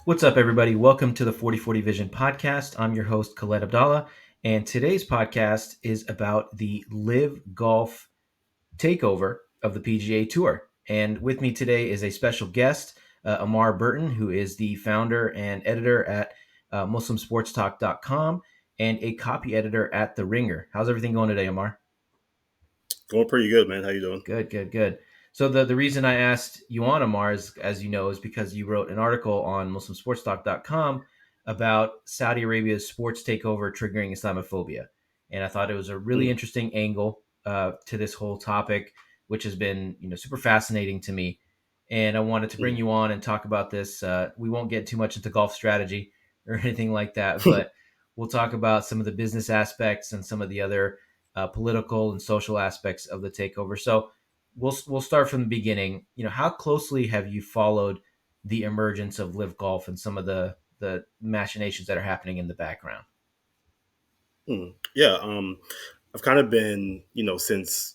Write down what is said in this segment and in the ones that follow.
What's up, everybody? Welcome to the 4040 Vision podcast. I'm your host, Khaled Abdallah, and today's podcast is about the LIV Golf Takeover of the PGA Tour. And with me today is a special guest, Amaar Burton, who is the founder and editor at MuslimSportsTalk.com and a copy editor at The Ringer. How's everything going today, Amaar? Going pretty good, man. How you doing? Good, good, good. So the reason I asked you on, Amar, is, as you know, is because you wrote an article on MuslimSportsTalk.com about Saudi Arabia's sports takeover triggering Islamophobia, and I thought it was a really Mm, interesting angle to this whole topic, which has been super fascinating to me. And I wanted to bring mm. you on and talk about this. We won't get too much into golf strategy or anything like that, but we'll talk about some of the business aspects and some of the other political and social aspects of the takeover. So we'll start from the beginning. How closely have you followed the emergence of LIV Golf and some of the machinations that are happening in the background? Yeah, I've kind of been, since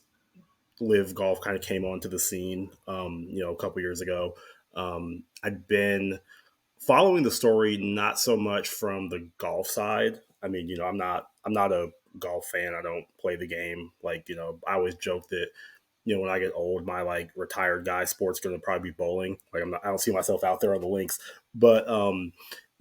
Live Golf kind of came onto the scene, a couple years ago. I'd been following the story not so much from the golf side. I mean, I'm not a golf fan. I don't play the game. Like, I always joke that when I get old, my like retired guy sport's going to probably be bowling. Like I don't see myself out there on the links, but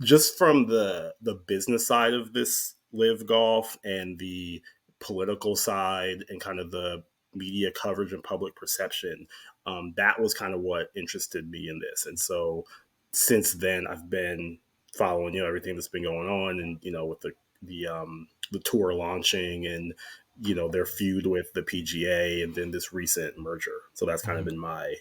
just from the business side of this live golf and the political side and kind of the media coverage and public perception, that was kind of what interested me in this. And so since then, I've been following everything that's been going on, and with the tour launching and their feud with the PGA and then this recent merger. So that's kind of Mhm. been my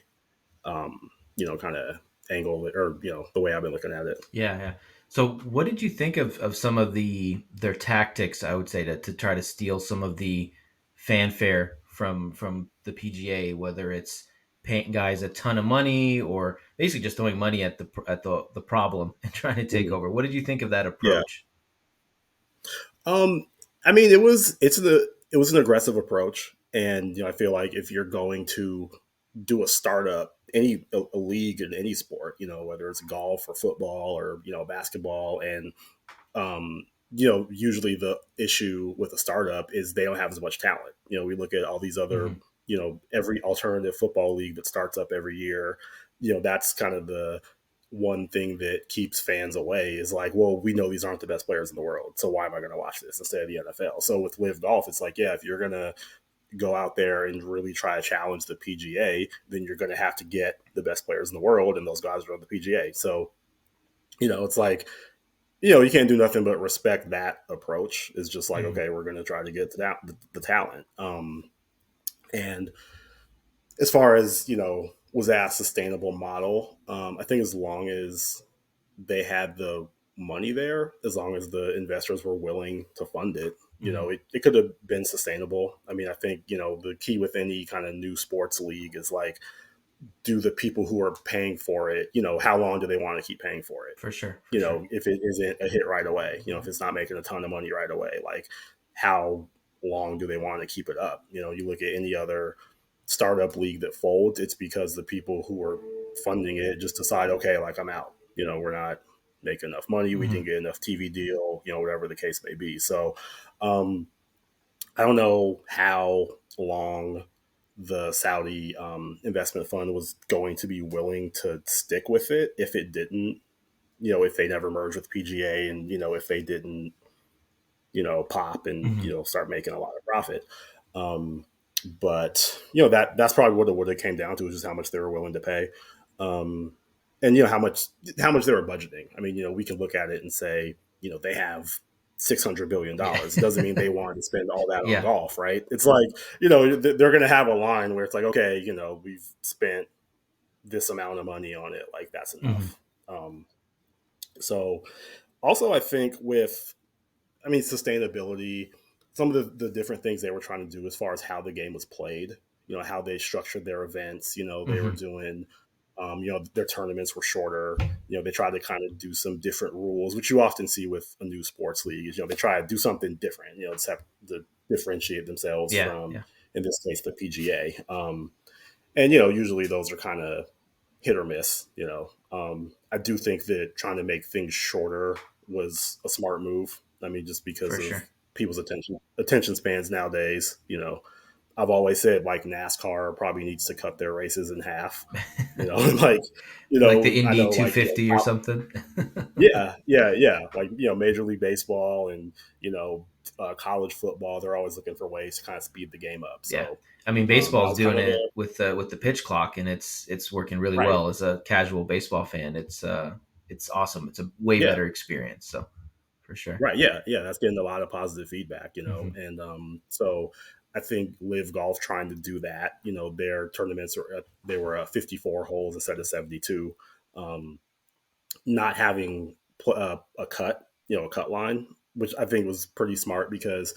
kind of angle or the way I've been looking at it. Yeah, yeah. So, what did you think of some of their tactics? I would say to try to steal some of the fanfare from the PGA, whether it's paying guys a ton of money or basically just throwing money at the problem and trying to take Mhm. over. What did you think of that Yeah. approach? Um, I mean, it was an aggressive approach, and I feel like if you're going to do a startup, a league in any sport, whether it's golf or football or basketball, and usually the issue with a startup is they don't have as much talent. We look at all these other, Hmm. every alternative football league that starts up every year. That's kind of the one thing that keeps fans away is like, well, we know these aren't the best players in the world, so why am I going to watch this instead of the NFL? So with Live Golf, it's like, yeah, if you're going to go out there and really try to challenge the PGA, then you're going to have to get the best players in the world, and those guys are on the PGA. So it's like you can't do nothing but respect that approach. It's just like, Hmm. okay, we're going to try to get to that the talent. And as far as was that a sustainable model? I think as long as they had the money there, as long as the investors were willing to fund it, Hmm. it could have been sustainable. I mean, I think the key with any kind of new sports league is like, do the people who are paying for it, how long do they want to keep paying for it? For sure, for sure. If it isn't a hit right away, if it's not making a ton of money right away, like how long do they want to keep it up? You look at any other startup league that folds, it's because the people who are funding it just decide, okay, like I'm out. We're not making enough money. We didn't Hmm. get enough TV deal, whatever the case may be. So um, I don't know how long the Saudi investment fund was going to be willing to stick with it if it didn't, if they never merged with PGA and, if they didn't, pop and, Hmm. start making a lot of profit. Um, but, that's probably what it would have came down to is just how much they were willing to pay. Um, and, how much they were budgeting. I mean, we can look at it and say, they have Yeah. $600 billion. It doesn't mean they wanted to spend all that on Yeah. golf, right? It's like, they're going to have a line where it's like, okay, we've spent this amount of money on it. Like that's Hmm. enough. So also I think sustainability, some of the different things they were trying to do as far as how the game was played, how they structured their events, they were Hmm. doing, their tournaments were shorter. They tried to kind of do some different rules, which you often see with a new sports league. Is, they try to do something different, to differentiate themselves Yeah. from, Yeah. in this case, the PGA. And usually those are kind of hit or miss. I do think that trying to make things shorter was a smart move. I mean, just because For of sure. people's attention spans nowadays. I've always said like NASCAR probably needs to cut their races in half. Like Like the I Indy know like 250 or something. yeah, yeah, yeah. Like Major League Baseball and you know college football, they're always looking for ways to kind of speed the game up. Yeah. So I mean, that baseball's was kind doing of it a with the pitch clock, and it's working really right. well. As a casual baseball fan, it's awesome. It's a way Yeah, better experience. So for sure. right. Yeah, yeah. That's getting a lot of positive feedback. Hmm. And so I think Live Golf trying to do that. Their tournaments were they were 54 holes instead of 72. Um, Not having a cut, a cut line, which I think was pretty smart because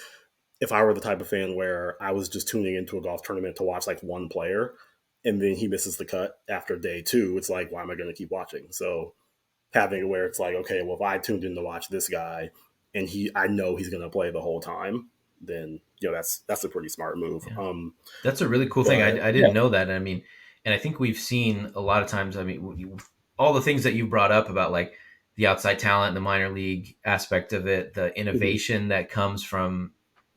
if I were the type of fan where I was just tuning into a golf tournament to watch like one player and then he misses the cut after day two, it's like, why am I going to keep watching? So having it where it's like, okay, well, if I tuned in to watch this guy and I know he's going to play the whole time, then that's a pretty smart move. Yeah. That's a really cool thing. But I yeah, didn't know that. I mean, and I think we've seen a lot of times. I mean, all the things that you brought up about like the outside talent, the minor league aspect of it, the mhm, innovation that comes from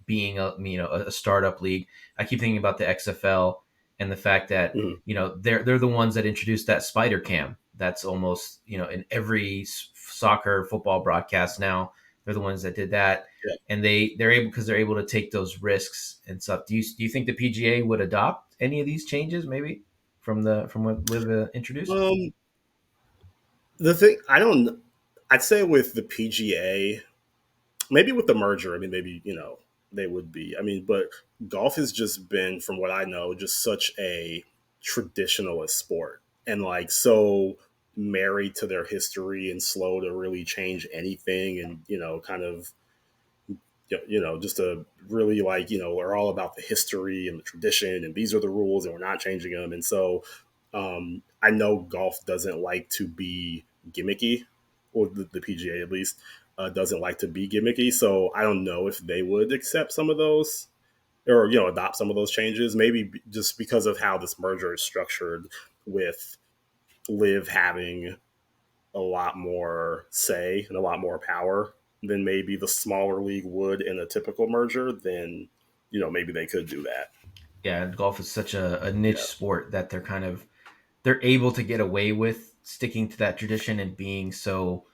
being a startup league. I keep thinking about the XFL and the fact that mhm, they're the ones that introduced that spider cam. That's almost in every soccer football broadcast now. They're the ones that did that, yeah. and they're able because they're able to take those risks and stuff. Do you think the PGA would adopt any of these changes maybe from what Liv introduced? Um, the thing I don't, I'd say with the PGA, maybe with the merger, I mean, maybe they would be. I mean, but golf has just been, from what I know, just such a traditionalist sport, and like so married to their history and slow to really change anything, and kind of just a really like we're all about the history and the tradition, and these are the rules, and we're not changing them. And so I know golf doesn't like to be gimmicky, or the PGA at least doesn't like to be gimmicky. So I don't know if they would accept some of those or adopt some of those changes. Maybe just because of how this merger is structured, with Live having a lot more say and a lot more power than maybe the smaller league would in a typical merger, then maybe they could do that. Yeah, golf is such a niche Yeah. sport that they're able to get away with sticking to that tradition and being so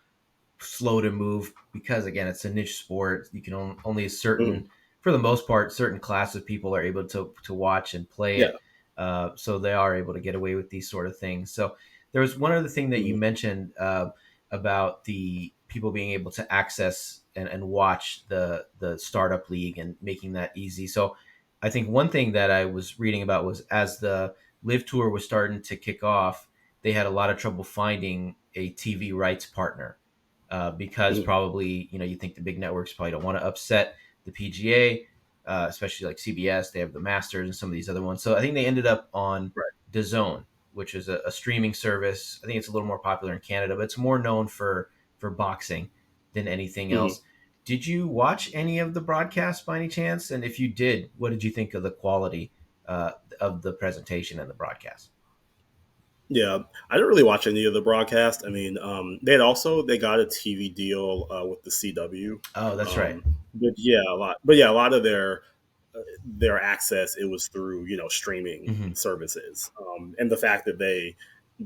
slow to move because again it's a niche sport. You can only a Mhm. certain for the most part certain class of people are able to watch and play Yeah. it, so they are able to get away with these sort of things. So there was one other thing that you Mhm. mentioned about the people being able to access and watch the startup league and making that easy. So I think one thing that I was reading about was as the live tour was starting to kick off, they had a lot of trouble finding a TV rights partner, because Mhm. probably you think the big networks probably don't want to upset the PGA, especially like CBS. They have the Masters and some of these other ones. So I think they ended up on Right. DAZN, which is a streaming service. I think it's a little more popular in Canada, but it's more known for boxing than anything Mhm. else. Did you watch any of the broadcasts by any chance? And if you did, what did you think of the quality of the presentation and the broadcast? Yeah, I didn't really watch any of the broadcast. I mean, they got a TV deal with the CW, Oh, that's right. but yeah, a lot. But yeah, a lot of their access, it was through streaming Hmm. services, and the fact that they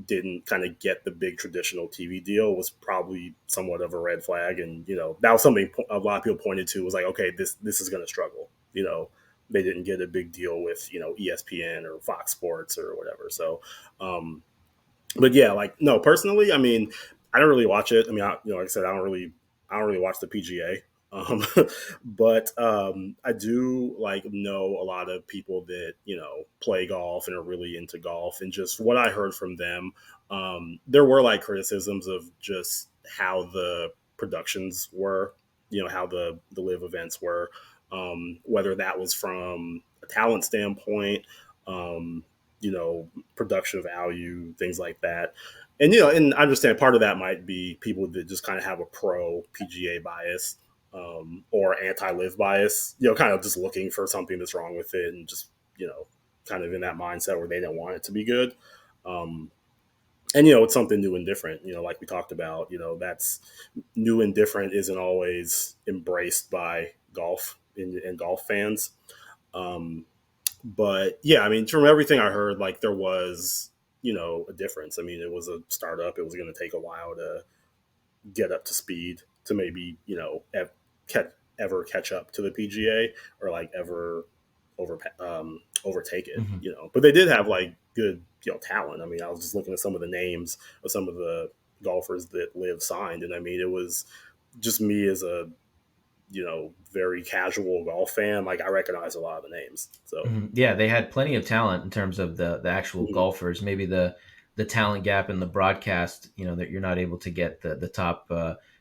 didn't kind of get the big traditional TV deal was probably somewhat of a red flag. And that was something a lot of people pointed to, was like, okay, this is going to struggle. They didn't get a big deal with ESPN or Fox Sports or whatever. So um, but yeah, like no, personally, I mean, I don't really watch it. I mean, like I said, I don't really watch the PGA. Um, but I do like know a lot of people that play golf and are really into golf, and just what I heard from them, there were like criticisms of just how the productions were, how the live events were, whether that was from a talent standpoint, um, production value, things like that. And and I understand part of that might be people that just kind of have a pro PGA bias, or anti live bias, kind of just looking for something that's wrong with it, and just kind of in that mindset where they don't want it to be good. Um, And it's something new and different. Like we talked about. That's new and different isn't always embraced by golf and golf fans. Um, but yeah, I mean, from everything I heard, like there was a difference. I mean, it was a startup. It was going to take a while to get up to speed to maybe ever catch up to the PGA or like ever overtake it. Mhm. But they did have like good talent. I mean, I was just looking at some of the names of some of the golfers that Liv signed, and I mean, it was just me as a very casual golf fan. Like I recognize a lot of the names. So Mhm. Yeah, they had plenty of talent in terms of the actual mhm, golfers. Maybe the talent gap in the broadcast, that you're not able to get the top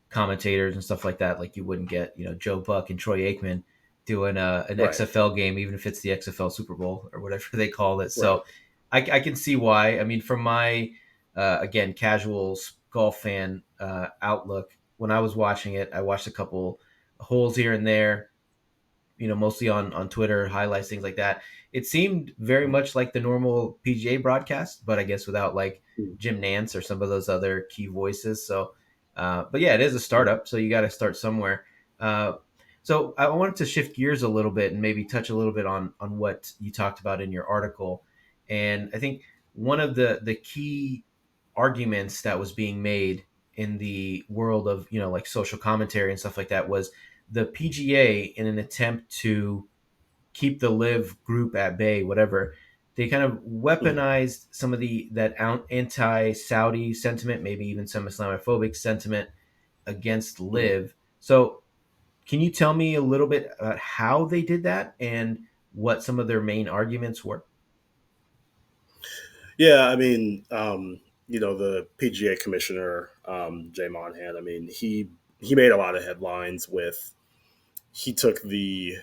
commentators and stuff like that, like you wouldn't get Joe Buck and Troy Aikman doing an right, XFL game, even if it's the XFL Super Bowl or whatever they call it. right, So I can see why. I mean, from my again casual golf fan outlook, when I was watching it, I watched a couple holes here and there, mostly on Twitter, highlights, things like that. It seemed very mhm, much like the normal PGA broadcast, but I guess without like mhm, Jim Nance or some of those other key voices. So, but yeah, it is a mhm, startup, so you got to start somewhere. Uh, so I wanted to shift gears a little bit and maybe touch a little bit on what you talked about in your article. And I think one of the key arguments that was being made in the world of like social commentary and stuff like that was the PGA, in an attempt to keep the live group at bay, whatever, they kind of mhm, weaponized some of that anti-Saudi sentiment, maybe even some Islamophobic sentiment against mhm. live. So can you tell me a little bit about how they did that and what some of their main arguments were? Yeah, I mean, the PGA commissioner, Jay Monhan. I mean, he made a lot of headlines with he took the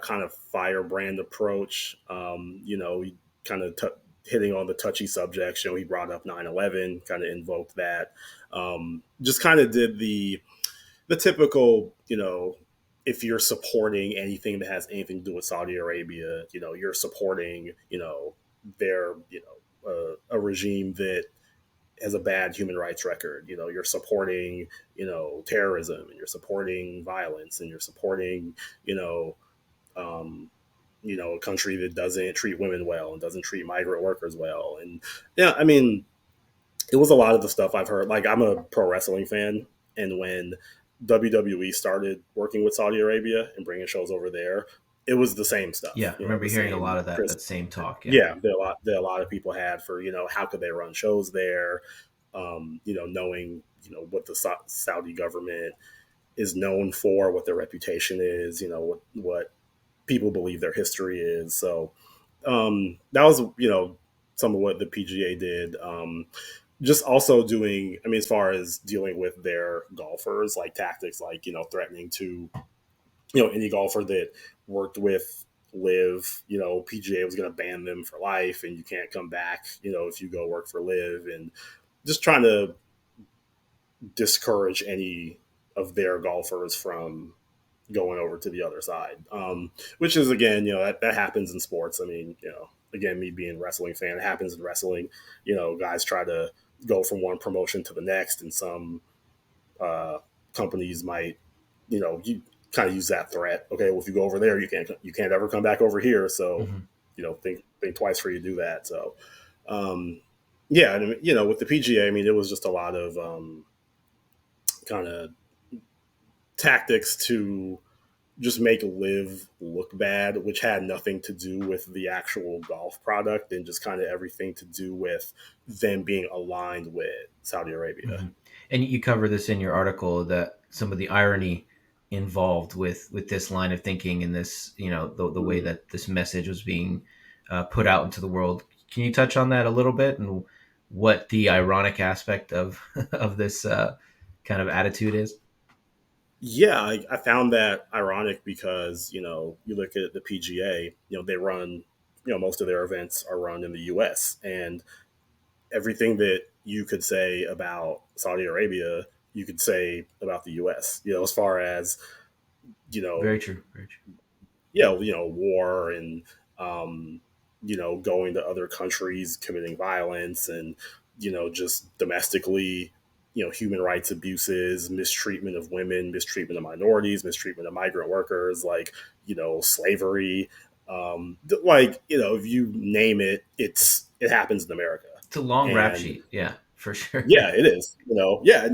kind of firebrand approach. He kind of hitting on the touchy subjects. He brought up 9/11, kind of invoked that. Just kind of did the typical, if you're supporting anything that has anything to do with Saudi Arabia, you're supporting, their, a regime that has a bad human rights record. You're supporting, terrorism, and you're supporting violence, and you're supporting, you know, um, a country that doesn't treat women well and doesn't treat migrant workers well. And yeah, I mean, it was a lot of the stuff I've heard. Like I'm a pro wrestling fan, and when WWE started working with Saudi Arabia and bringing shows over there, it was the same Yeah, stuff. I remember The hearing a lot same of that same talk. Yeah. yeah, that a lot of people had for how could they run shows there, knowing what the Saudi government is known for, what their reputation is, what people believe their history is. So that was some of what the PGA did. Just also doing, I mean, as far as dealing with their golfers, like tactics, like threatening to any golfer that worked with Live, PGA was going to ban them for life, and you can't come back, if you go work for Live, and just trying to discourage any of their golfers from going over to the other side. Which is again, that happens in sports. I mean, again, me being a wrestling fan, it happens in wrestling. Guys try to go from one promotion to the next, and some uh, companies might, you kind of use that threat. Okay, well, if you go over there, you can't ever come back over here. So, Hmm. think twice before you do that. So, um, yeah, and with the PGA, I mean, it was just a lot of kind of tactics to just make live look bad, which had nothing to do with the actual golf product and just kind of everything to do with them being aligned with Saudi Arabia. Hmm. And you cover this in your article, that some of the irony involved with this line of thinking and this, the way Mm-hmm. that this message was being put out into the world. Can you touch on that a little bit and what the ironic aspect of of this kind of attitude is? Yeah, I found that ironic because you look at the PGA, they run, most of their events are run in the U.S. and everything that you could say about Saudi Arabia, you could say about the U.S. As far as you know Very true. Very true. war and um, going to other countries, committing violence, and just domestically, human rights abuses, mistreatment of women, mistreatment of minorities, mistreatment of migrant workers, like slavery, like if you name it, it happens in America. It's a long rap And sheet. Yeah, for sure. yeah, it is. Yeah,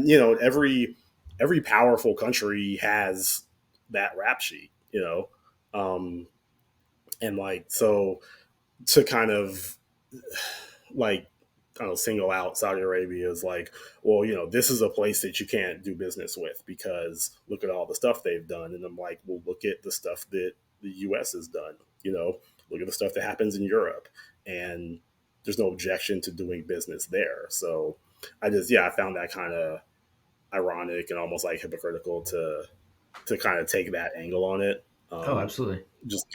every powerful country has that rap sheet. Um, and like so to kind of like I don't know, single out Saudi Arabia is like, well, this is a place that you can't do business with because look at all the stuff they've done. And I'm like, well, look at the stuff that the U.S. has done. Look at the stuff that happens in Europe, and there's no objection to doing business there. So I found that kind of ironic and almost like hypocritical to kind of take that angle on it. Oh, Um, absolutely. just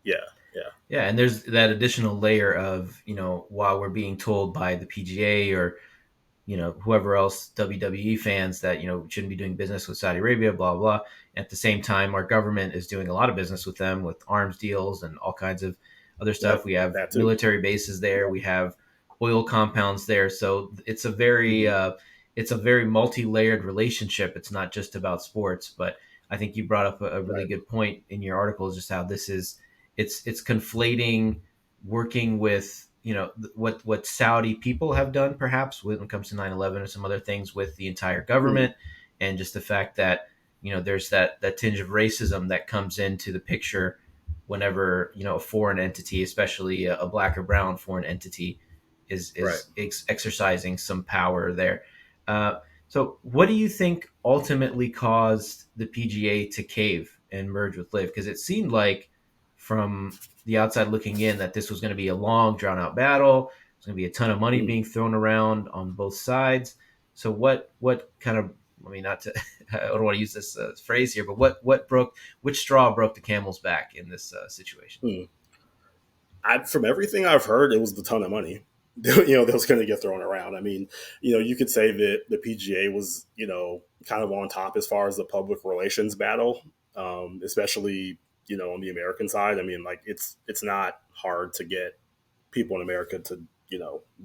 yeah, yeah, Yeah, and there's that additional layer of, while we're being told by the PGA or, whoever else, WWE fans, that, shouldn't be doing business with Saudi Arabia, blah, blah. At the same time, our government is doing a lot of business with them with arms deals and all kinds of other stuff. yep, We have that too. military bases there. Yeah. We have oil compounds there. So Mhm. it's a very multi-layered relationship. It's not just about sports, but I think you brought up a really Right. good point in your article, just how it's conflating working with what Saudi people have done, perhaps when it comes to 9/11 or some other things, with the entire Mhm. government, and just the fact that there's that tinge of racism that comes into the picture whenever a foreign entity, especially a black or brown foreign entity, is Right. exercising some power there. So what do you think ultimately caused the PGA to cave and merge with LIV? Because it seemed like, from the outside looking in, that this was going to be a long, drawn out battle. There's going to be a ton of money Mhm. being thrown around on both sides. So what kind of, I mean, not to, I don't want to use this phrase here, but which straw broke the camel's back in this situation? Mhm. From everything I've heard, it was the ton of money. That was going to get thrown around. I mean, you could say that the PGA was, kind of on top as far as the public relations battle, especially, on the American side. I mean, like it's not hard to get people in America to,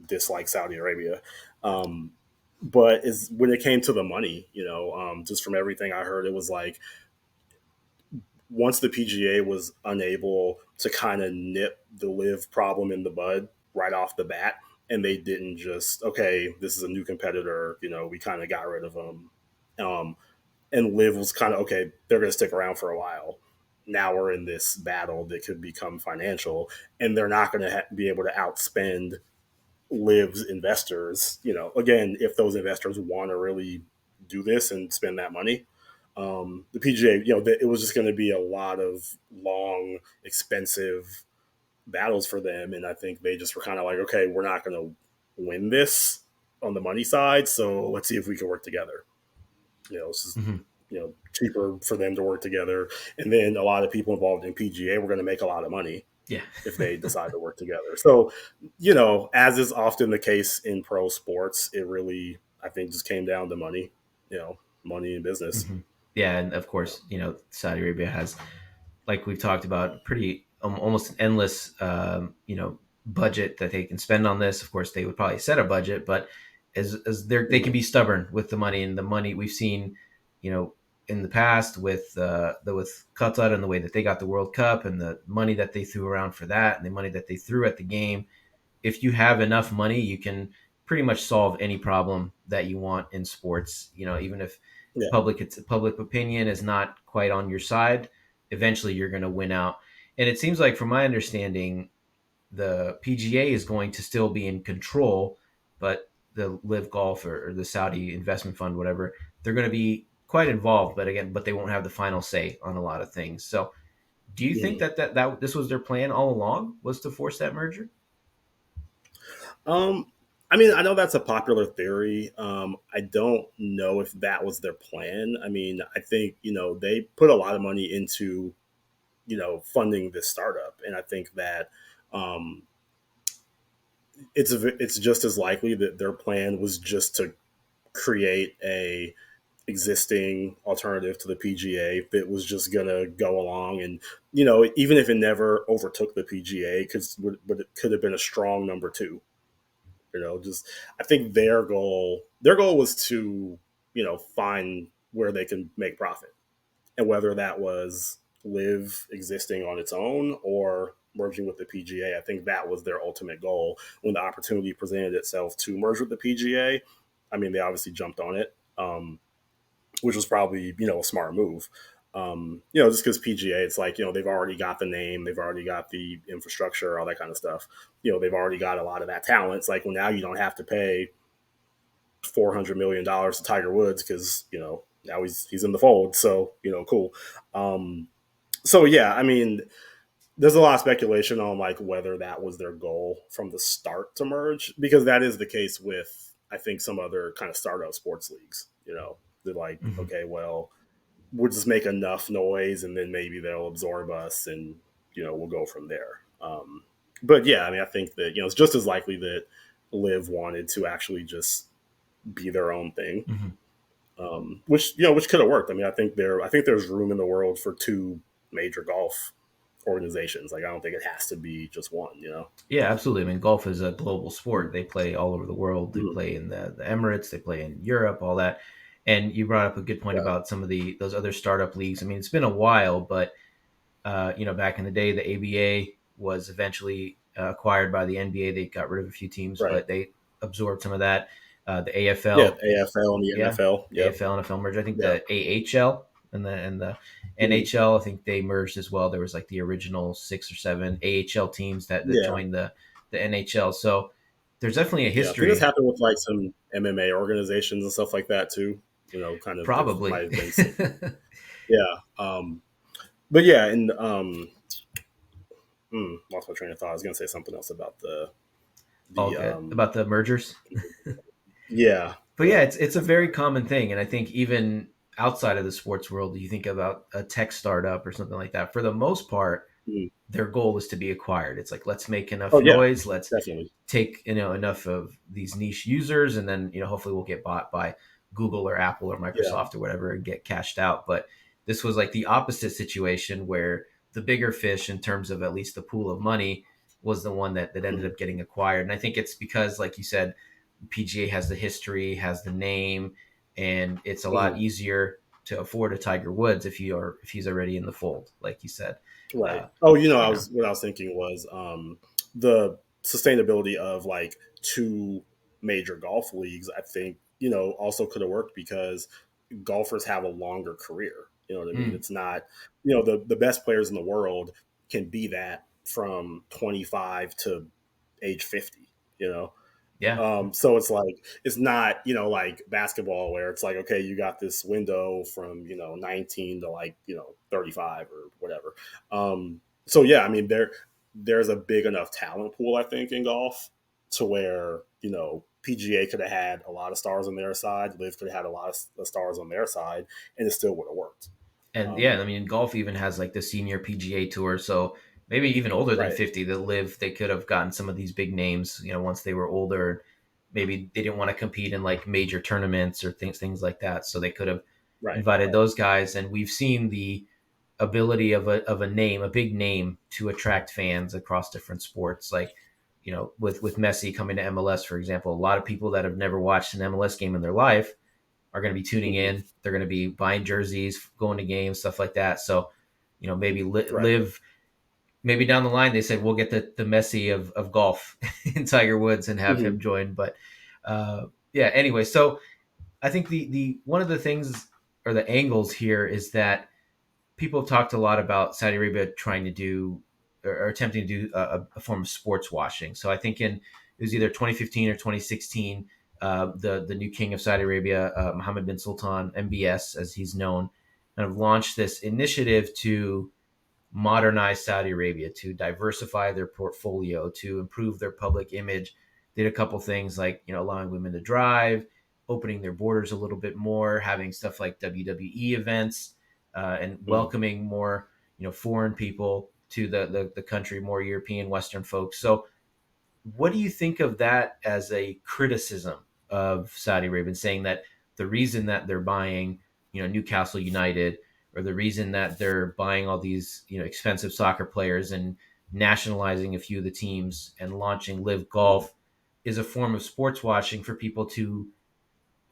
dislike Saudi Arabia. Um, but is when it came to the money, just from everything I heard, it was like once the PGA was unable to kind of nip the live problem in the bud right off the bat, and they didn't just, okay, this is a new competitor, we kind of got rid of them. Um, and live was kind of, okay, they're going to stick around for a while. Now we're in this battle that could become financial, and they're not going to be able to outspend live's investors. Again, if those investors want to really do this and spend that money, the PGA, it was just going to be a lot of long, expensive battles for them, and I think they just were kind of like, okay, we're not going to win this on the money side, so let's see if we can work together. It's just Mm-hmm. cheaper for them to work together, and then a lot of people involved in PGA were going to make a lot of money Yeah. if they decide to work together. So, as is often the case in pro sports, it really, I think, just came down to money, money and business. Mm-hmm. Yeah, and of Yeah. course, Saudi Arabia has, like we've talked about, pretty almost an endless budget that they can spend on this. Of course, they would probably set a budget, but as they can Mhm. be stubborn with the money, and the money we've seen, you know, in the past with with Qatar and the way that they got the World Cup and the money that they threw around for that and the money that they threw at the game. If you have enough money, you can pretty much solve any problem that you want in sports. Even if Yeah. public opinion is not quite on your side, eventually you're going to win out. And it seems like, from my understanding, the PGA is going to still be in control, but the Live Golf, or the Saudi investment fund, whatever, they're going to be quite involved. But they won't have the final say on a lot of things. So, do you think Mhm. that this was their plan all along, was to force that merger? Um, I mean, I know that's a popular theory. I don't know if that was their plan. I mean, I think, they put a lot of money into, funding this startup. And I think that, um, it's just as likely that their plan was just to create a existing alternative to the PGA that was just gonna go along, and even if it never overtook the PGA, but it could have been a strong number two. Just I think their goal was to find where they can make profit, and whether that was live existing on its own or merging with the PGA. I think that was their ultimate goal. When the opportunity presented itself to merge with the PGA, I mean, they obviously jumped on it, which was probably a smart move. Just because PGA, it's like they've already got the name, they've already got the infrastructure, all that kind of stuff. They've already got a lot of that talent. It's like, well, now you don't have to pay $400 million to Tiger Woods because now he's in the fold. So cool. So yeah, I mean, there's a lot of speculation on like whether that was their goal from the start to merge, because that is the case with I think some other kind of startup sports leagues. They're like, Mm-hmm. okay, well, we'll just make enough noise and then maybe they'll absorb us and we'll go from there. But yeah, I mean, I think that it's just as likely that Liv wanted to actually just be their own thing, Mm-hmm. which could have worked. I mean, I think there's room in the world for two major golf organizations. Like, I don't think it has to be just one. Yeah, absolutely. I mean, golf is a global sport. They play all over the world. They Mhm. play in the Emirates. They play in Europe. All that. And you brought up a good point Right. about some of those other startup leagues. I mean, it's been a while, but back in the day, the ABA was eventually acquired by the NBA. They got rid of a few teams, Right. but they absorbed some of that. The Yeah. AFL, AFL and the yeah, NFL. Yep. AFL NFL merge. I think Yeah. the AHL and the Mhm. NHL, I think they merged as well. There was like the original 6 or 7 AHL teams that Yeah. joined the NHL. So there's definitely a Yeah. I think this history, happened with like some MMA organizations and stuff like that too. Kind of there might probably. have been some. Yeah. But yeah, and lost my train of thought. I was going to say something else about All the good about the mergers. yeah, But yeah, but it's a very common thing, and I think even outside of the sports world, you think about a tech startup or something like that. For the most part, mm, their goal is to be acquired. It's like, let's make enough oh yeah, noise, let's definitely. take enough of these niche users, and then hopefully we'll get bought by Google or Apple or Yeah. Microsoft or whatever and get cashed out. But this was like the opposite situation where the bigger fish, in terms of at least the pool of money, was the one that ended Mhm. up getting acquired. And I think it's because, like you said, PGA has the history, has the name, and it's a lot Mhm. easier to afford a Tiger Woods if he's already in the fold, like you said. Right. Uh, Oh, you know, what I was thinking was the sustainability of like two major golf leagues. I think also could have worked because golfers have a longer career. You know what I mean? mm, It's not the best players in the world can be that from 25 to age 50. You know, yeah, so it's not like basketball where it's like, okay, you got this window from 19 to like 35 or whatever. So yeah, I mean there's a big enough talent pool, I think, in golf to where PGA could have had a lot of stars on their side, Liv could have had a lot of stars on their side, and it still would have worked. and yeah, I mean, golf even has like the senior PGA Tour, so maybe even older than Right, 50 that live, they could have gotten some of these big names. Once they were older, maybe they didn't want to compete in like major tournaments or things like that, so they could have right, invited those guys. And we've seen the ability of a name, a big name, to attract fans across different sports. Like, with Messi coming to MLS, for example, a lot of people that have never watched an MLS game in their life are going to be tuning hmm in. They're going to be buying jerseys, going to games, stuff like that. So, maybe right. live. Maybe down the line they said we'll get the Messi of golf in Tiger Woods and have hmm him join. But yeah, anyway, so I think the one of the things or the angles here is that people have talked a lot about Saudi Arabia trying to do or attempting to do a form of sports washing. So I think it was either 2015 or 2016, the new king of Saudi Arabia, Mohammed bin Sultan, MBS as he's known, kind of launched this initiative to modernize Saudi Arabia, to diversify their portfolio, to improve their public image. Did a couple things like allowing women to drive, opening their borders a little bit more, having stuff like WWE events, and hmm welcoming more foreign people to the country, more European Western folks. So, what do you think of that as a criticism of Saudi Arabia, saying that the reason that they're buying, Newcastle United, or the reason that they're buying all these, expensive soccer players and nationalizing a few of the teams and launching Live Mhm. Golf is a form of sports washing for people to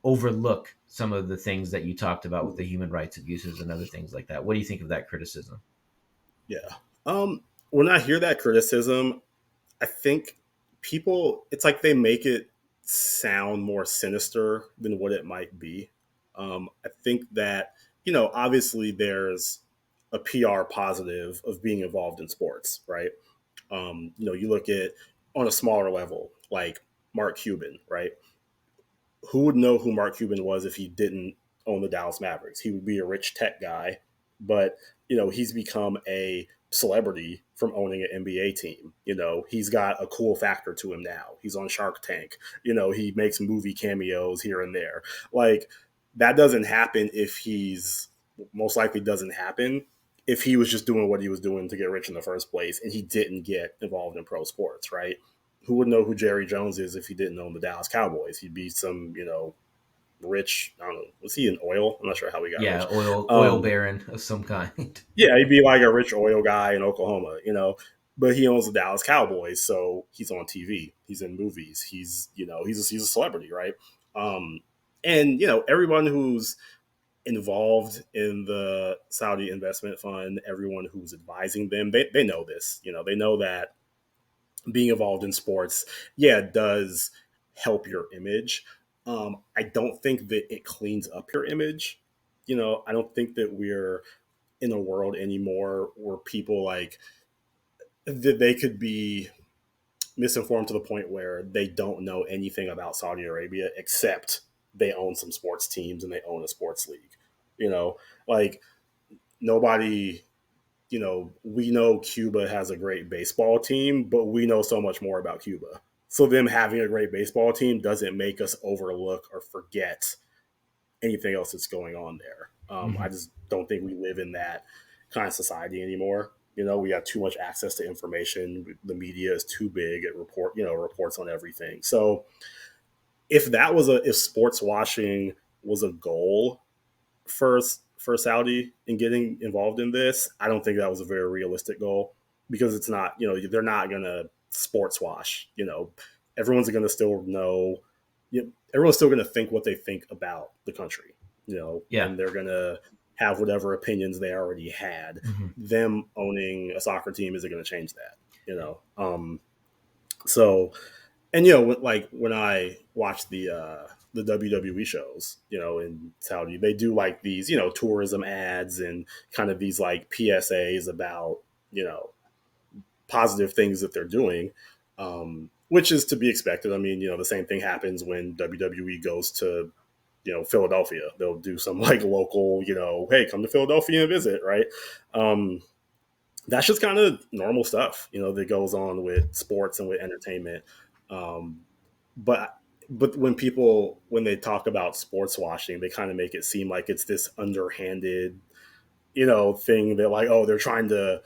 overlook some of the things that you talked about with the human rights abuses and other things like that. What do you think of that criticism? Yeah. Um, when I hear that criticism, I think people, it's like they make it sound more sinister than what it might be. I think that, obviously there's a PR positive of being involved in sports, right? You look at on a smaller level, like Mark Cuban, right? Who would know who Mark Cuban was if he didn't own the Dallas Mavericks? He would be a rich tech guy, but he's become a celebrity from owning an NBA team. He's got a cool factor to him now. He's on Shark Tank. He makes movie cameos here and there. Like that doesn't happen if he's most likely doesn't happen if he was just doing what he was doing to get rich in the first place and he didn't get involved in pro sports, right? Who would know who Jerry Jones is if he didn't own the Dallas Cowboys? He'd be some, rich. I don't know. Was he in oil? I'm not sure how he got Yeah, rich. oil baron of some kind. Yeah, he'd be like a rich oil guy in Oklahoma, But he owns the Dallas Cowboys, so he's on TV. He's in movies. He's a celebrity, right? Um, and everyone who's involved in the Saudi investment fund, everyone who's advising them, they know this. They know that being involved in sports, yeah, it does help your image. I don't think that it cleans up your image. I don't think that we're in a world anymore where people like that they could be misinformed to the point where they don't know anything about Saudi Arabia except they own some sports teams and they own a sports league. Like nobody we know Cuba has a great baseball team, but we know so much more about Cuba. So them having a great baseball team doesn't make us overlook or forget anything else that's going on there. I Mhm. just don't think we live in that kind of society anymore. We have too much access to information. The media is too big. It reports on everything. So if sports washing was a goal for Saudi in getting involved in this, I don't think that was a very realistic goal because it's not, they're not going to sports wash. Everyone's going to still know, everyone's still going to think what they think about the country, Yeah. and they're going to have whatever opinions they already had. Mhm. Them owning a soccer team isn't going to change that, so and like when I watch the WWE shows, in Saudi, they do like these, tourism ads and kind of these like PSAs about, positive things that they're doing, which is to be expected. I mean, the same thing happens when WWE goes to, Philadelphia. They'll do some like local, hey, come to Philadelphia and visit, right? Um, that's just kind of normal stuff, that goes on with sports and with entertainment. Um, but when they talk about sports washing, they kind of make it seem like it's this underhanded, thing that like, oh, they're trying to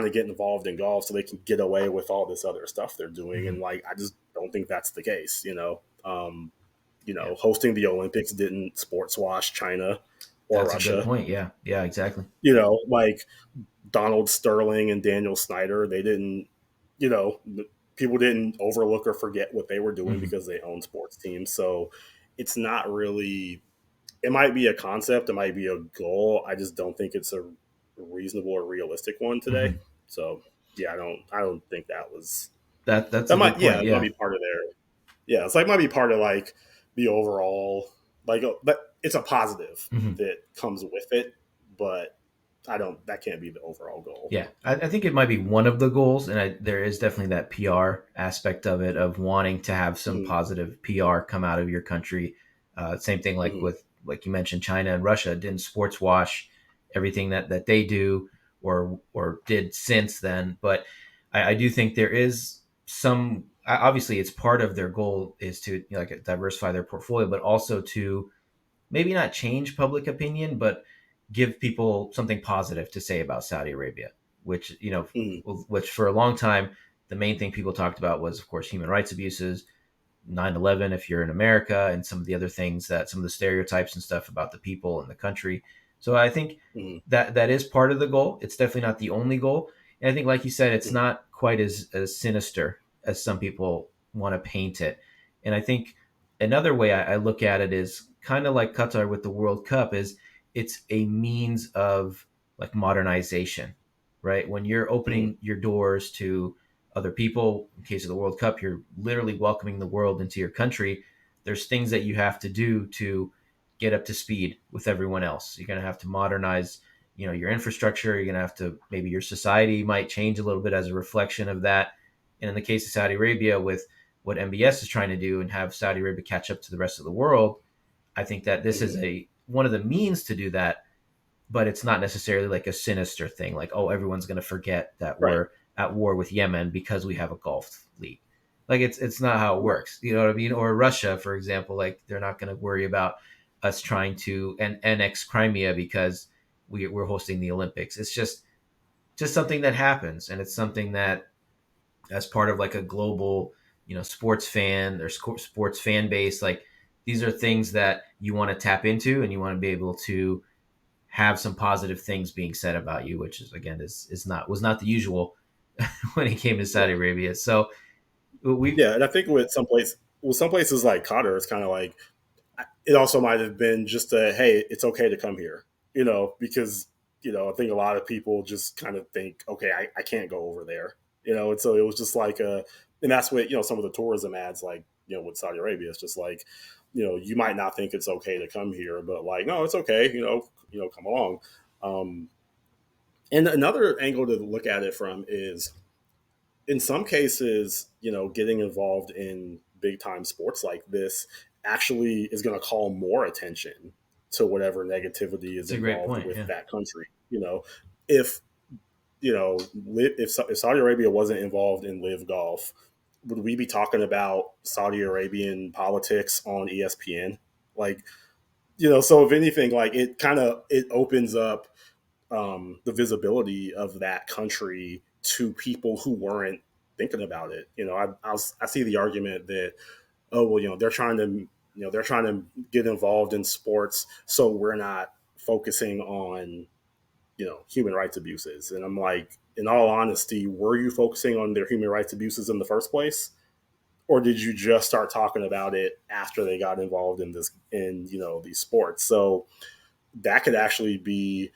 get involved in golf so they can get away with all this other stuff they're doing. Mhm. And like, I just don't think that's the case. Yeah, Hosting the Olympics didn't sports wash China or that's a good Russia. point. Yeah, yeah, exactly. Like Donald Sterling and Daniel Snyder, they didn't, you know, people didn't overlook or forget what they were doing Mhm. because they own sports teams. So it's not really, it might be a concept, it might be a goal. I just don't think it's a reasonable or realistic one today. Mhm. So yeah, I don't think that was, That's a that good might, yeah, point. it might Yeah. be part of their, yeah, it's like, might be part of like the overall, like, but it's a positive Mhm. that comes with it, but that can't be the overall goal. Yeah, I think it might be one of the goals, and there is definitely that PR aspect of it, of wanting to have some Mm-hmm. positive PR come out of your country. Same thing like Mm-hmm. with, like you mentioned, China and Russia didn't sports wash everything that they do or did since then. But I do think there is some. Obviously, it's part of their goal is to, like, diversify their portfolio, but also to maybe not change public opinion, but give people something positive to say about Saudi Arabia, which, Mm-hmm. which for a long time, the main thing people talked about was, of course, human rights abuses. 9/11 if you're in America, and some of the other things, that some of the stereotypes and stuff about the people and the country. So I think Mm-hmm. that is part of the goal. It's definitely not the only goal. And I think, like you said, it's Mm-hmm. not quite as sinister as some people want to paint it. And I think another way I look at it is kind of like Qatar with the World Cup, is it's a means of like modernization, right? When you're Mm-hmm. opening your doors to other people, in case of the World Cup, you're literally welcoming the world into your country. There's things that you have to do to get up to speed with everyone else. You're going to have to modernize, your infrastructure. You're going to have to, maybe your society might change a little bit as a reflection of that. And in the case of Saudi Arabia, with what MBS is trying to do and have Saudi Arabia catch up to the rest of the world, I think that this is Mm-hmm. a one of the means to do that, but it's not necessarily like a sinister thing, like, oh, everyone's going to forget that Right. we're at war with Yemen because we have a golf league. Like, it's not how it Right. works. You know what I mean? Or Russia, for example, like they're not going to worry about us trying to annex Crimea because we're hosting the Olympics. It's just something that happens, and it's something that, as part of like a global, sports fan or sports fan base, like these are things that you want to tap into, and you want to be able to have some positive things being said about you, which is, again, is not was not the usual when it came to Yeah. Saudi Arabia. So we Yeah. And I think with some places like Qatar, it's kind of like, it also might have been just a, hey, it's okay to come here, because, I think a lot of people just kind of think, okay, I can't go over there, and so it was just like and that's what, some of the tourism ads, like, with Saudi Arabia, it's just like, you might not think it's okay to come here, but like, no, it's okay, come along. Um, and another angle to look at it from is, in some cases, getting involved in big time sports like this actually is going to call more attention to whatever negativity is it's a great involved point. with Yeah. that country. If if Saudi Arabia wasn't involved in Live Golf, would we be talking about Saudi Arabian politics on ESPN? Like, so if anything, like, it opens up the visibility of that country to people who weren't thinking about it. I see the argument that, oh, well, they're trying to get involved in sports, so we're not focusing on, human rights abuses. And I'm like, in all honesty, were you focusing on their human rights abuses in the first place? Or did you just start talking about it after they got involved in these sports? So that could actually be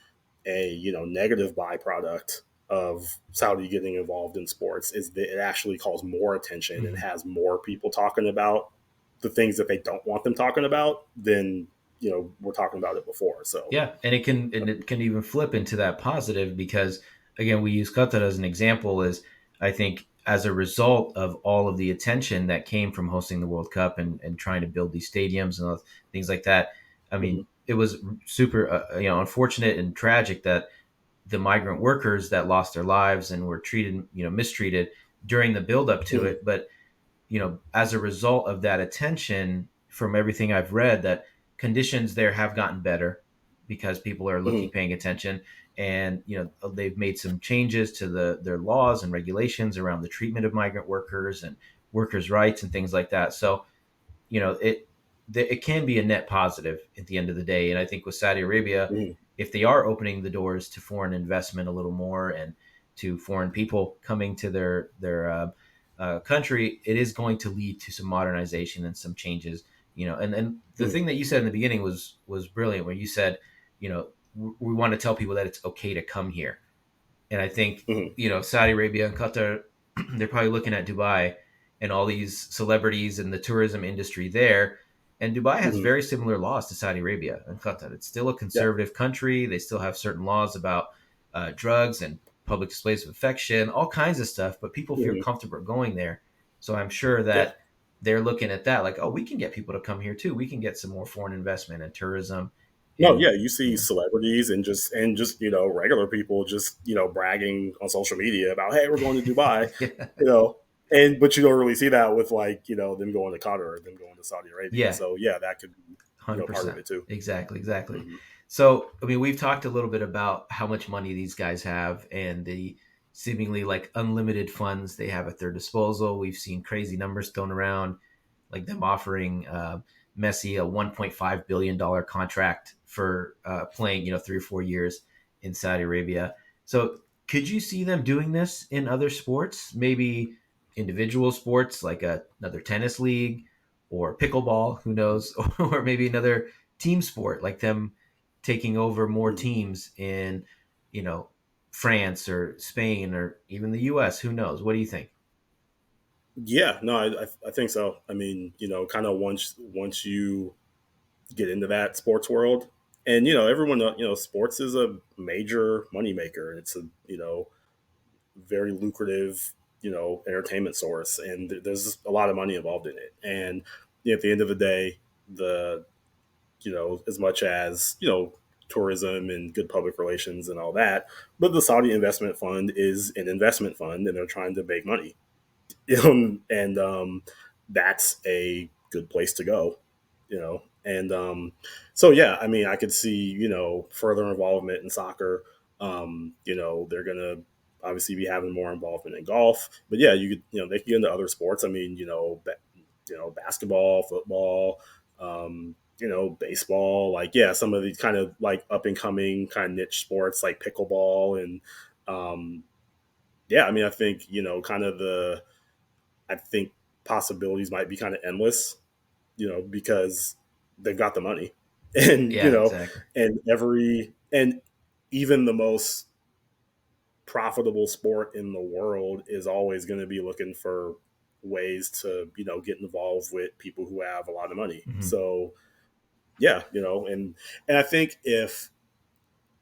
a negative byproduct of Saudi getting involved in sports, is that it actually calls more attention and Mhm. has more people talking about the things that they don't want them talking about than we're talking about it before. So Yeah, and it can even flip into that positive, because, again, we use Qatar as an example. Is, I think, as a result of all of the attention that came from hosting the World Cup and trying to build these stadiums and things like that. I mhm, mean, it was super unfortunate and tragic that the migrant workers that lost their lives and were treated, mistreated during the build up to mhm, it. But, as a result of that attention, from everything I've read, that conditions there have gotten better because people are mhm, paying attention, and they've made some changes to their laws and regulations around the treatment of migrant workers and workers' rights and things like that. So, it can be a net positive at the end of the day. And I think with Saudi Arabia, mhm, if they are opening the doors to foreign investment a little more, and to foreign people coming to their country, it is going to lead to some modernization and some changes. And the mhm, thing that you said in the beginning was brilliant, where you said, we want to tell people that it's okay to come here. And I think, mhm, Saudi Arabia and Qatar, they're probably looking at Dubai and all these celebrities and the tourism industry there. And Dubai has mhm. very similar laws to Saudi Arabia and Qatar. It's still a Yeah. conservative country. They still have certain laws about drugs and public displays of affection, all kinds of stuff. But people feel Mhm. comfortable going there. So I'm sure Yeah. that they're looking at that like, oh, we can get people to come here too. We can get some more foreign investment and tourism. No, And yeah, you see celebrities and just regular people just bragging on social media about, hey, we're going to Dubai, yeah, you know, and but you don't really see that with, like, them going to Qatar or them going to Saudi Arabia. yeah, So yeah, that could be part of 100%. it too. Exactly, exactly. Hmm. So, I mean, we've talked a little bit about how much money these guys have and the seemingly like unlimited funds they have at their disposal. We've seen crazy numbers thrown around. like them offering Messi a $1.5 billion contract for playing, 3 or 4 years in Saudi Arabia. So could you see them doing this in other sports? Maybe individual sports like another tennis league or pickleball, who knows, or maybe another team sport like them taking over more Mhm. teams in, you know, France or Spain or even the US. Who knows? What do you think? Yeah, no, I think so. I mean, kind of once you get into that sports world, and everyone, sports is a major moneymaker. It's a very lucrative entertainment source, and there's a lot of money involved in it. And at the end of the day, the as much as tourism and good public relations and all that, but the Saudi investment fund is an investment fund, and they're trying to make money. And that's a good place to go, and so yeah, I mean, I could see further involvement in soccer. They're gonna obviously be having more involvement in golf, but yeah, you could they could get into other sports. I mean, basketball, football, baseball, like, yeah, some of these kind of like up and coming kind of niche sports like pickleball. And yeah, I mean, I think kind of I think possibilities might be kind of endless, because they've got the money. And, Yeah, exactly. and even the most profitable sport in the world is always going to be looking for ways to, get involved with people who have a lot of money. Hmm. So, yeah, and I think if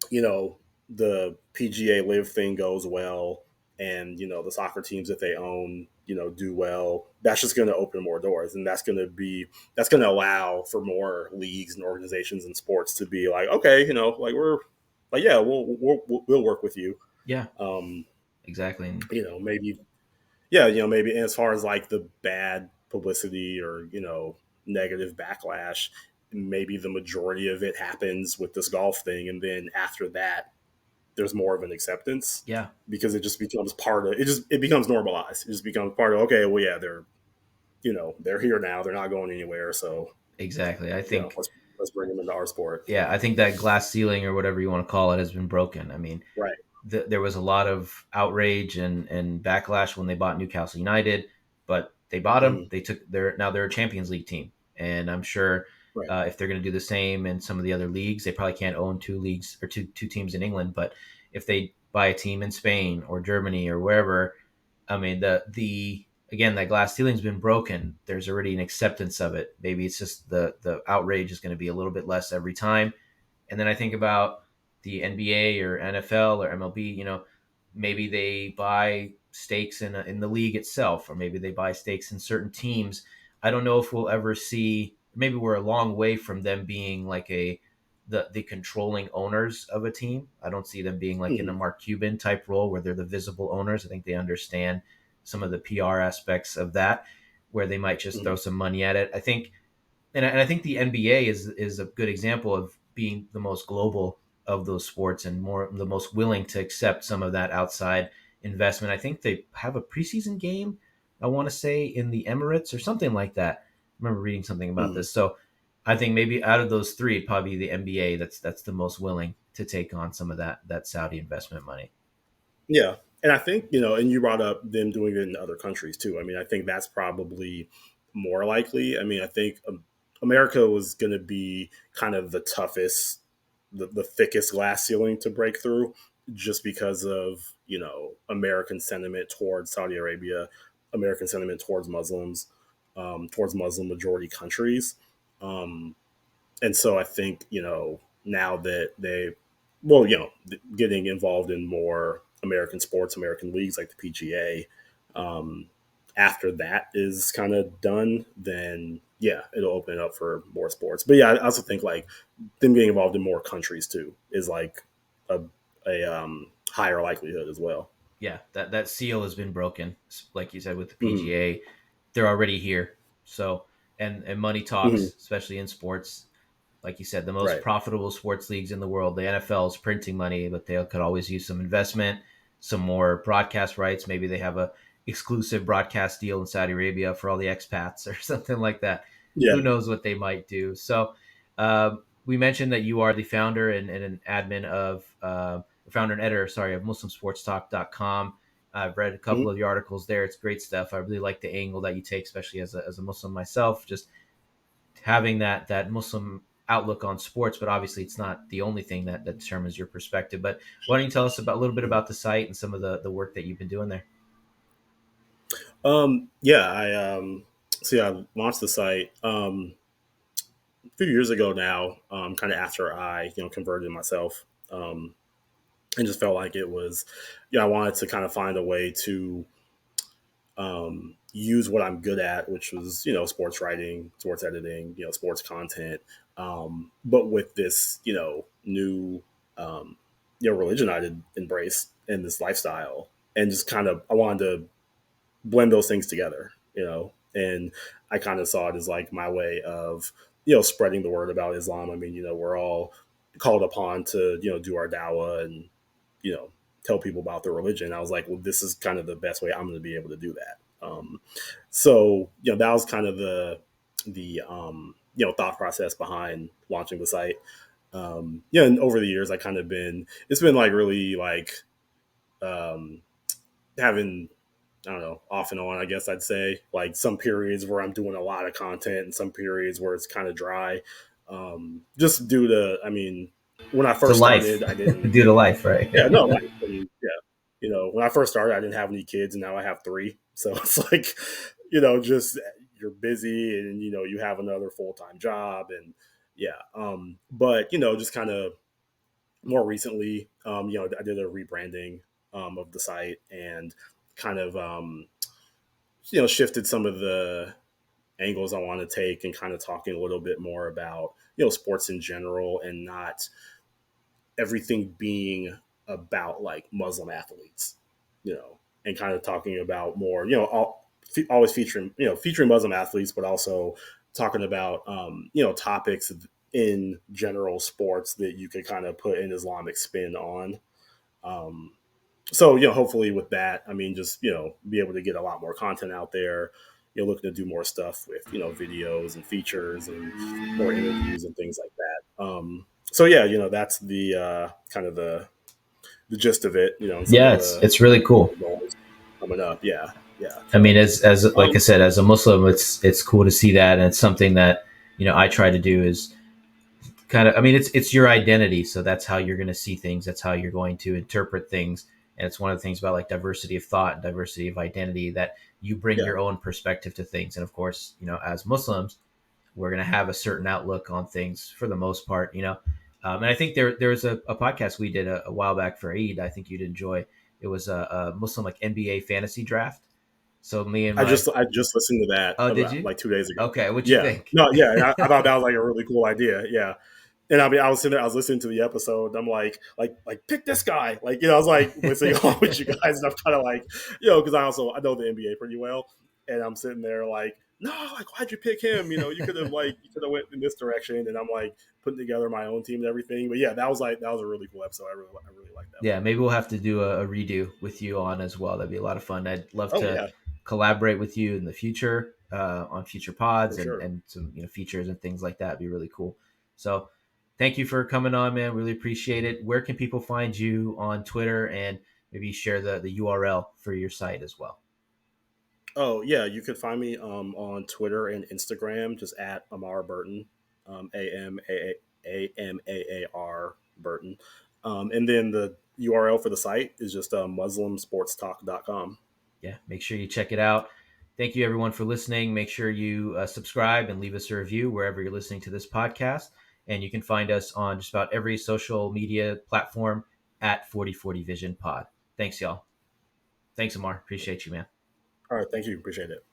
the PGA Live thing goes well, and the soccer teams that they own do well, that's just going to open more doors, and that's going to allow for more leagues and organizations and sports to be like, okay, like, we're like, yeah, we'll work with you. Yeah, um exactly. And Maybe, yeah, maybe as far as like the bad publicity or negative backlash, maybe the majority of it happens with this golf thing, and then after that there's more of an acceptance, yeah, because it just becomes part of it. It becomes normalized. It just becomes part of, okay, well, yeah, they're here now. They're not going anywhere. So exactly. I think, let's bring them into our sport. yeah, I think that glass ceiling or whatever you want to call it has been broken. I mean, Right. there was a lot of outrage and backlash when they bought Newcastle United, but they bought them. Mm-hmm. They took now they're a Champions League team, and I'm sure Right. if they're going to do the same in some of the other leagues, they probably can't own two leagues or two teams in England. But if they buy a team in Spain or Germany or wherever, I mean, the again, that glass ceiling's been broken. There's already an acceptance of it. Maybe it's just the outrage is going to be a little bit less every time. And then I think about the NBA or NFL or MLB. Maybe they buy stakes in the league itself, or maybe they buy stakes in certain teams. I don't know if we'll ever see. Maybe we're a long way from them being like the controlling owners of a team. I don't see them being like in a Mm-hmm. Mark Cuban type role where they're the visible owners. I think they understand some of the PR aspects of that, where they might just throw Mm-hmm. some money at it. I think, and I think the NBA is a good example of being the most global of those sports and more the most willing to accept some of that outside investment. I think they have a preseason game, I want to say, in the Emirates or something like that. I remember reading something about Mm-hmm. this. So I think maybe out of those three, it'd probably be the NBA that's the most willing to take on some of that Saudi investment money. Yeah. And I think, and you brought up them doing it in other countries too. I mean, I think that's probably more likely. I mean, I think America was going to be kind of the toughest, the thickest glass ceiling to break through, just because of, American sentiment towards Saudi Arabia, American sentiment towards Muslims, towards Muslim majority countries. Um, and so I think, now that well, getting involved in more American sports, American leagues like the PGA, um, after that is kind of done, then yeah, it'll open it up for more sports. But yeah, I also think like them getting involved in more countries too is like a, a higher likelihood as well. Yeah, that seal has been broken, like you said with the Hmm. PGA. They're already here. So and money Hmm. talks, especially in sports. Like you said, the most Right. profitable sports leagues in the world. The NFL is printing money, but they could always use some investment, some more broadcast rights. Maybe they have a exclusive broadcast deal in Saudi Arabia for all the expats or something like that. Yeah. Who knows what they might do? So we mentioned that you are the founder and an admin of founder and editor, sorry, of MuslimSportsTalk.com. I've read a couple Mhm. of your articles there. It's great stuff. I really like the angle that you take, especially as a Muslim myself, just having that Muslim outlook on sports. But obviously, it's not the only thing that determines your perspective. But why don't you tell us about a little bit about the site and some of the work that you've been doing there? Yeah, I launched the site a few years ago now, kind of after I converted myself, and just felt like it was, I wanted to kind of find a way to use what I'm good at, which was sports writing, sports editing, sports content, but with this new religion I'd embrace and this lifestyle, and just kind of I wanted to blend those things together, and I kind of saw it as like my way of spreading the word about Islam. I mean, we're all called upon to do our dawah and you know tell people about their religion. I was like, well, this is kind of the best way I'm going to be able to do that. So that was kind of the thought process behind launching the site. Yeah, and over the years, I kind of been it's been like really like um, having, I don't know, off and on, I guess I'd say, like some periods where I'm doing a lot of content and some periods where it's kind of dry. Just due to, I mean, when I To first life, started, I didn't, due to life, right? yeah, no, like, and, yeah, when I first started, I didn't have any kids, and now I have three. So it's like, just you're busy, and you have another full time job, and yeah. But just kind of more recently, I did a rebranding of the site and kind of shifted some of the angles I want to take and kind of talking a little bit more about sports in general and not everything being about like Muslim athletes, and kind of talking about more, always featuring Muslim athletes, but also talking about topics in general sports that you could kind of put an Islamic spin on. Um, so hopefully with that, I mean, just be able to get a lot more content out there. Looking to do more stuff with videos and features and more interviews and things like that. So yeah, that's the kind of the gist of it. And some of Yeah, it's really cool. the goals coming up. Yeah, yeah. I mean, So as like I um, said, as a Muslim, it's cool to see that, and it's something that I try to do is kind of. I mean, it's your identity, so that's how you're going to see things. That's how you're going to interpret things, and it's one of the things about like diversity of thought and diversity of identity that you bring yeah, your own perspective to things. And of course, as Muslims, we're going to have a certain outlook on things for the most part. And I think there was a podcast we did a while back for Eid. I think you'd enjoy. It was a Muslim like NBA fantasy draft. So me and my I just listened to that oh, did about you? like 2 days ago. Okay, what'd you Yeah, think? no, yeah, and I thought that was like a really cool idea. Yeah. And I mean, I was sitting there, I was listening to the episode, and I'm like, pick this guy. Like, I was like listening along with you guys, and I'm kind of like, because I know the NBA pretty well, and I'm sitting there like, no, like, why'd you pick him? You could have went in this direction, and I'm like putting together my own team and everything. But yeah, that was a really cool episode. I really like that Yeah, one. maybe we'll have to do a redo with you on as well. That'd be a lot of fun. I'd love Oh to yeah, collaborate with you in the future on future pods for and sure. and some features and things like that. Would be really cool. So, thank you for coming on, man. Really appreciate it. Where can people find you on Twitter and maybe share the URL for your site as well? Oh yeah, you can find me on Twitter and Instagram, just at Amaar Burton, Amaar Burton, and then the URL for the site is just MuslimSportsTalk.com. Yeah, make sure you check it out. Thank you, everyone, for listening. Make sure you subscribe and leave us a review wherever you're listening to this podcast. And you can find us on just about every social media platform at 4040 Vision Pod. Thanks, y'all. Thanks, Amar. Appreciate you, man. All right, thank you, appreciate it.